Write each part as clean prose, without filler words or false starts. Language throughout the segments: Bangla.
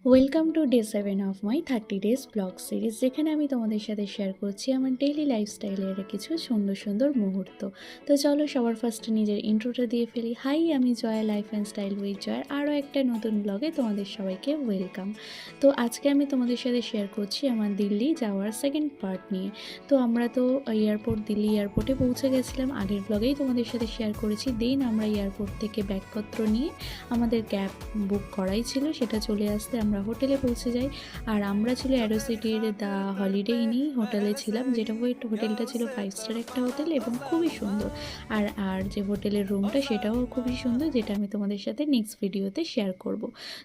Welcome to day 7 of my 30 days blog series, যেখানে আমি তোমাদের সাথে শেয়ার করছি আমার ডেইলি লাইফস্টাইলের কিছু সুন্দর সুন্দর মুহূর্ত। তো চলো সবার ফার্স্টে নিজের ইন্ট্রোটা দিয়ে ফেলি। হাই, আমি Jaya, life and style with জয়ার আরও একটা নতুন ব্লগে তোমাদের সবাইকে ওয়েলকাম। তো আজকে আমি তোমাদের সাথে শেয়ার করছি আমার দিল্লি যাওয়ার সেকেন্ড পার্ট নিয়ে। তো আমরা তো দিল্লি এয়ারপোর্টে পৌঁছে গেছিলাম, আগের ব্লগেই তোমাদের সাথে শেয়ার করেছি। দেন আমরা এয়ারপোর্ট থেকে ব্যাগপত্র নিয়ে আমাদের ক্যাব বুক করাই ছিল, সেটা চলে আসতে আমরা হোটেলে পৌঁছে যাই। আর আমরা ছিল অ্যারোসিটির দ্য হলিডে ইনই হোটেলে ছিলাম, যেটা হোটেলটা ছিল 5 স্টার একটা হোটেল এবং খুবই সুন্দর। আর আর যে হোটেলের রুমটা সেটাও খুবই সুন্দর, যেটা আমি তোমাদের সাথে নেক্সট ভিডিওতে শেয়ার করব।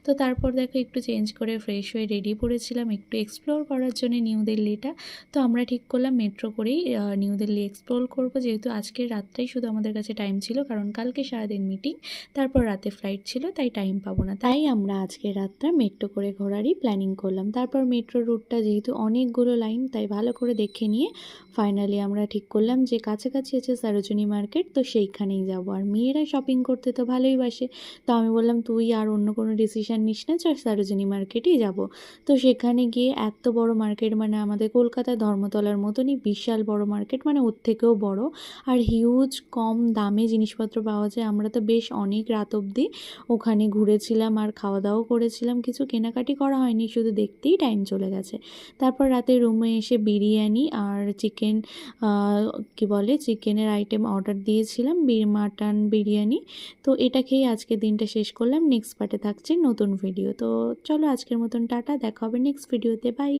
তো তারপর দেখো একটু চেঞ্জ করে ফ্রেশ হয়ে রেডি পড়েছিলাম একটু এক্সপ্লোর করার জন্য নিউ দিল্লিটা। তো আমরা ঠিক করলাম মেট্রো করেই নিউ দিল্লি এক্সপ্লোর করব, যেহেতু আজকের রাতটাই শুধু আমাদের কাছে টাইম ছিল, কারণ কালকে সারাদিন মিটিং, তারপর রাতে ফ্লাইট ছিল, তাই টাইম পাবো না। তাই আমরা আজকে রাতটা মেট্রো করে ঘোরারই প্ল্যানিং করলাম। তারপর মেট্রো রুটটা যেহেতু অনেকগুলো লাইন, তাই ভালো করে দেখে নিয়ে ফাইনালি আমরা ঠিক করলাম যে কাছাকাছি আছে সরোজিনী মার্কেট, তো সেইখানেই যাবো। আর মেয়েরা শপিং করতে তো ভালোই বাসে, তো আমি বললাম তুই আর অন্য কোনো ডিসিশন নিস না, চল সরোজিনী মার্কেটেই যাব। তো সেখানে গিয়ে এত বড় মার্কেট, মানে আমাদের কলকাতার ধর্মতলার মতনই বিশাল বড় মার্কেট, মানে ওর থেকেও বড়। আর হিউজ কম দামে জিনিসপত্র পাওয়া যায়। আমরা তো বেশ অনেক রাত অবধি ওখানে ঘুরেছিলাম আর খাওয়া দাওয়াও করেছিলাম, কিছু কেনাকাটি করা হয়নি, শুধু দেখতেই টাইম চলে গেছে। তারপর রাতে রুমে এসে বিরিয়ানি আর চিকেন, কি বলে, চিকেনের আইটেম অর্ডার দিয়েছিলাম, মাটন বিরিয়ানি। তো এটা খেয়েই আজকের দিনটা শেষ করলাম। নেক্সট পার্টে থাকছে নতুন ভিডিও। তো চলো আজকের মতন টাটা, দেখা হবে নেক্সট ভিডিওতে, বাই।